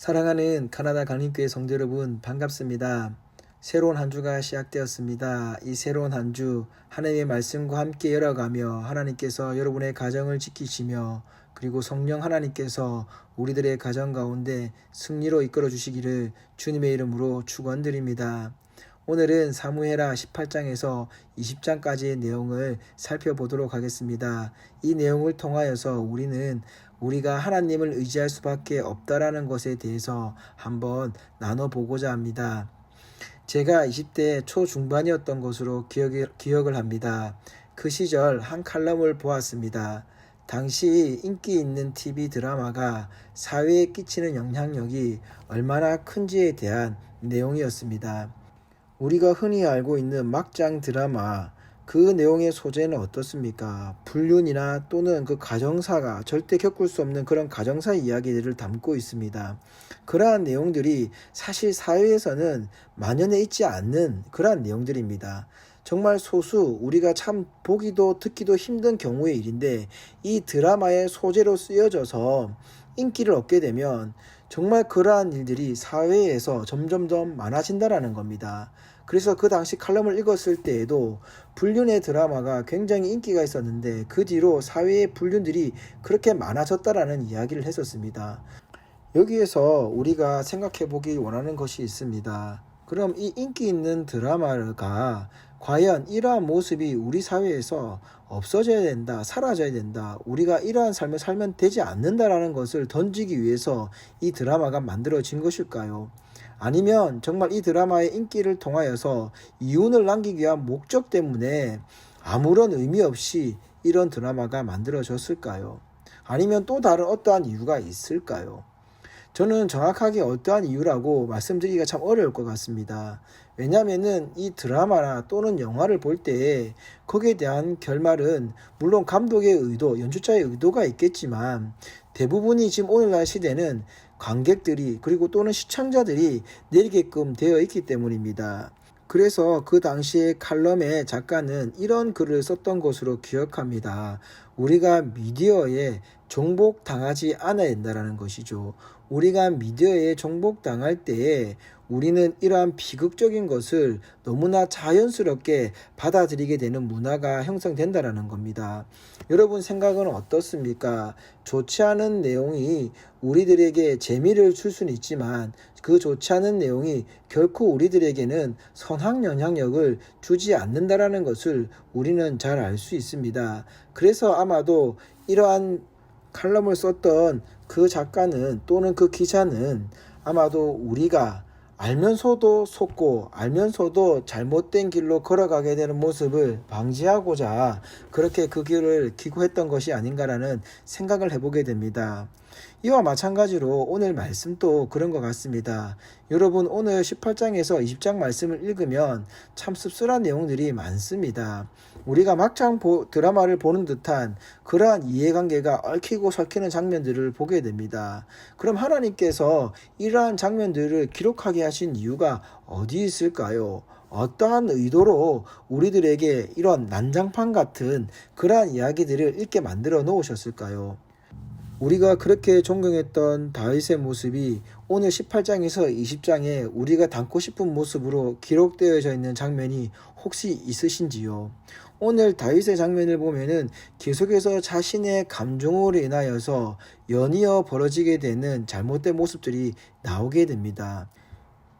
사랑하는 가나다 강림교회 성도 여러분, 반갑습니다. 새로운 한 주가 시작되었습니다. 이 새로운 한 주 하나님의 말씀과 함께 열어가며 하나님께서 여러분의 가정을 지키시며 그리고 성령 하나님께서 우리들의 가정 가운데 승리로 이끌어 주시기를 주님의 이름으로 축원드립니다. 오늘은 사무엘하 18장에서 20장까지의 내용을 살펴보도록 하겠습니다. 이 내용을 통하여서 우리가 하나님을 의지할 수밖에 없다라는 것에 대해서 한번 나눠보고자 합니다. 제가 20대 초중반이었던 것으로 기억을 합니다. 그 시절 한 칼럼을 보았습니다. 당시 인기 있는 TV 드라마가 사회에 끼치는 영향력이 얼마나 큰지에 대한 내용이었습니다. 우리가 흔히 알고 있는 막장 드라마, 그 내용의 소재는 어떻습니까? 불륜이나 또는 그 가정사가 절대 겪을 수 없는 그런 가정사 이야기들을 담고 있습니다. 그러한 내용들이 사실 사회에서는 만연해 있지 않는 그러한 내용들입니다. 정말 소수, 우리가 참 보기도 듣기도 힘든 경우의 일인데 이 드라마의 소재로 쓰여져서 인기를 얻게 되면 정말 그러한 일들이 사회에서 점점점 많아진다라는 겁니다. 그래서 그 당시 칼럼을 읽었을 때에도 불륜의 드라마가 굉장히 인기가 있었는데 그 뒤로 사회의 불륜들이 그렇게 많아졌다라는 이야기를 했었습니다. 여기에서 우리가 생각해 보기 원하는 것이 있습니다. 그럼 이 인기 있는 드라마가 과연 이러한 모습이 우리 사회에서 없어져야 된다, 사라져야 된다, 우리가 이러한 삶을 살면 되지 않는다라는 것을 던지기 위해서 이 드라마가 만들어진 것일까요? 아니면 정말 이 드라마의 인기를 통하여서 이윤을 남기기 위한 목적 때문에 아무런 의미 없이 이런 드라마가 만들어졌을까요? 아니면 또 다른 어떠한 이유가 있을까요? 저는 정확하게 어떠한 이유라고 말씀드리기가 참 어려울 것 같습니다. 왜냐하면은 이 드라마나 또는 영화를 볼 때 거기에 대한 결말은 물론 감독의 의도, 연출자의 의도가 있겠지만 대부분이 지금 오늘날 시대는 관객들이 그리고 또는 시청자들이 내리게끔 되어 있기 때문입니다. 그래서 그 당시에 칼럼의 작가는 이런 글을 썼던 것으로 기억합니다. 우리가 미디어에 종복당하지 않아야 된다는 것이죠. 우리가 미디어에 종복당할 때에 우리는 이러한 비극적인 것을 너무나 자연스럽게 받아들이게 되는 문화가 형성된다는 겁니다. 여러분 생각은 어떻습니까? 좋지 않은 내용이 우리들에게 재미를 줄 수는 있지만 그 좋지 않은 내용이 결코 우리들에게는 선한 영향력을 주지 않는다라는 것을 우리는 잘 알 수 있습니다. 그래서 아마도 이러한 칼럼을 썼던 그 작가는 또는 그 기자는 아마도 우리가 알면서도 속고 알면서도 잘못된 길로 걸어가게 되는 모습을 방지하고자 그렇게 그 길을 기고했던 것이 아닌가라는 생각을 해보게 됩니다. 이와 마찬가지로 오늘 말씀도 그런 것 같습니다. 여러분 오늘 18장에서 20장 말씀을 읽으면 참 씁쓸한 내용들이 많습니다. 우리가 막장 드라마를 보는 듯한 그러한 이해관계가 얽히고 설키는 장면들을 보게 됩니다. 그럼 하나님께서 이러한 장면들을 기록하게 하신 이유가 어디 있을까요? 어떠한 의도로 우리들에게 이런 난장판 같은 그러한 이야기들을 읽게 만들어 놓으셨을까요? 우리가 그렇게 존경했던 다윗의 모습이 오늘 18장에서 20장에 우리가 담고 싶은 모습으로 기록되어져 있는 장면이 혹시 있으신지요? 오늘 다윗의 장면을 보면은 계속해서 자신의 감정으로 인하여서 연이어 벌어지게 되는 잘못된 모습들이 나오게 됩니다.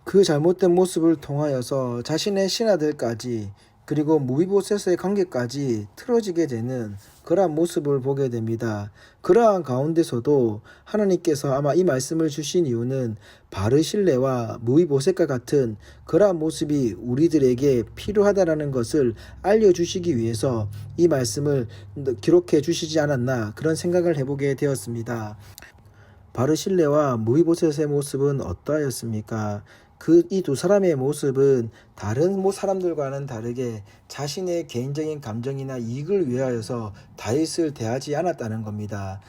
그 잘못된 모습을 통하여서 자신의 신하들까지 그리고 무비보셋의 관계까지 틀어지게 되는 그러한 모습을 보게 됩니다. 그러한 가운데서도 하나님께서 아마 이 말씀을 주신 이유는 바르실레와 무비보셋과 같은 그러한 모습이 우리들에게 필요하다라는 것을 알려주시기 위해서 이 말씀을 기록해 주시지 않았나 그런 생각을 해보게 되었습니다. 바르실레와 무비보셋의 모습은 어떠하였습니까? 이 두 사람의 모습은 다른 사람들과는 다르게 자신의 개인적인 감정이나 이익을 위하여서 다윗을 대하지 않았다는 겁니다.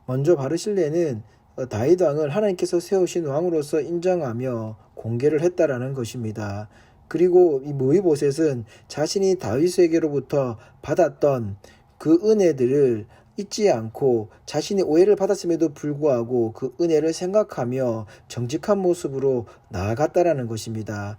먼저 바르실레는 다윗 왕을 하나님께서 세우신 왕으로서 인정하며 공개를 했다라는 것입니다. 그리고 이 무비보셋은 자신이 다윗에게로부터 받았던 그 은혜들을 잊지 않고 자신이 오해를 받았음에도 불구하고 그 은혜를 생각하며 정직한 모습으로 나아갔다라는 것입니다.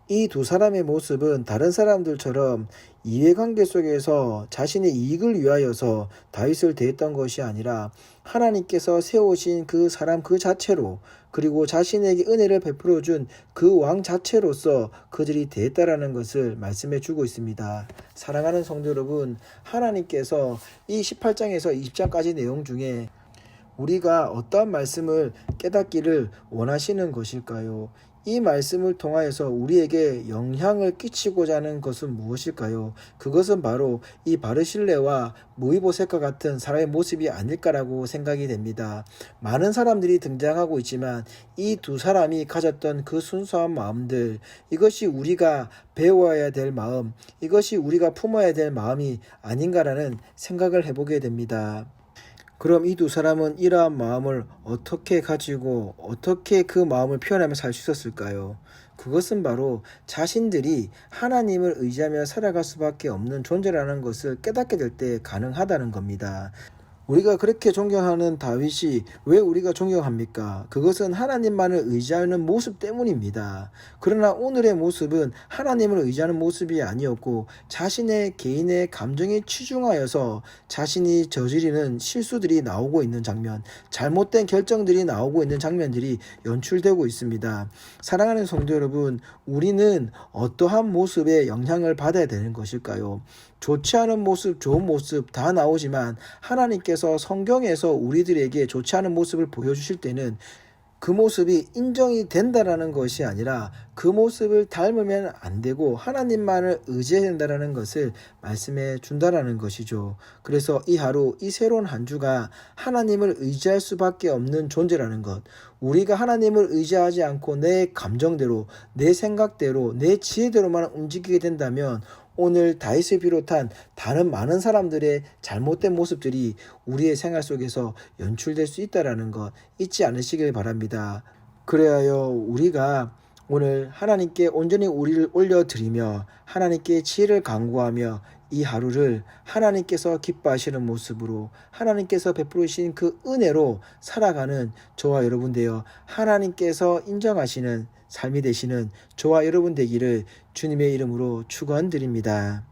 이 두 사람의 모습은 다른 사람들처럼 이해관계 속에서 자신의 이익을 위하여서 다윗을 대했던 것이 아니라 하나님께서 세우신 그 사람 그 자체로, 그리고 자신에게 은혜를 베풀어 준 그 왕 자체로서 그들이 대했다라는 것을 말씀해 주고 있습니다. 사랑하는 성도 여러분, 하나님께서 이 18장에서 20장까지 내용 중에 우리가 어떠한 말씀을 깨닫기를 원하시는 것일까요? 이 말씀을 통하여서 우리에게 영향을 끼치고자 하는 것은 무엇일까요? 그것은 바로 이 바르실레와 무이보셋과 같은 사람의 모습이 아닐까라고 생각이 됩니다. 많은 사람들이 등장하고 있지만 이 두 사람이 가졌던 그 순수한 마음들, 이것이 우리가 배워야 될 마음, 이것이 우리가 품어야 될 마음이 아닌가라는 생각을 해보게 됩니다. 그럼 이 두 사람은 이러한 마음을 어떻게 가지고 어떻게 그 마음을 표현하며 살 수 있었을까요? 그것은 바로 자신들이 하나님을 의지하며 살아갈 수밖에 없는 존재라는 것을 깨닫게 될 때 가능하다는 겁니다. 우리가 그렇게 존경하는 다윗이 왜 우리가 존경합니까? 그것은 하나님만을 의지하는 모습 때문입니다. 그러나 오늘의 모습은 하나님을 의지하는 모습이 아니었고 자신의 개인의 감정에 치중하여서 자신이 저지르는 실수들이 나오고 있는 장면, 잘못된 결정들이 나오고 있는 장면들이 연출되고 있습니다. 사랑하는 성도 여러분, 우리는 어떠한 모습에 영향을 받아야 되는 것일까요? 좋지 않은 모습, 좋은 모습 다 나오지만 하나님께서 성경에서 우리들에게 좋지 않은 모습을 보여주실 때는 그 모습이 인정이 된다라는 것이 아니라 그 모습을 닮으면 안 되고 하나님만을 의지해야 된다라는 것을 말씀해 준다라는 것이죠. 그래서 이 하루, 이 새로운 한 주가 하나님을 의지할 수밖에 없는 존재라는 것, 우리가 하나님을 의지하지 않고 내 감정대로, 내 생각대로, 내 지혜대로만 움직이게 된다면 오늘 다윗을 비롯한 다른 많은 사람들의 잘못된 모습들이 우리의 생활 속에서 연출될 수 있다는 것 잊지 않으시길 바랍니다. 그래야 우리가 오늘 하나님께 온전히 우리를 올려드리며 하나님께 지혜를 간구하며 이 하루를 하나님께서 기뻐하시는 모습으로 하나님께서 베푸신 그 은혜로 살아가는 저와 여러분 되어 하나님께서 인정하시는 삶이 되시는 저와 여러분 되기를 주님의 이름으로 축원드립니다.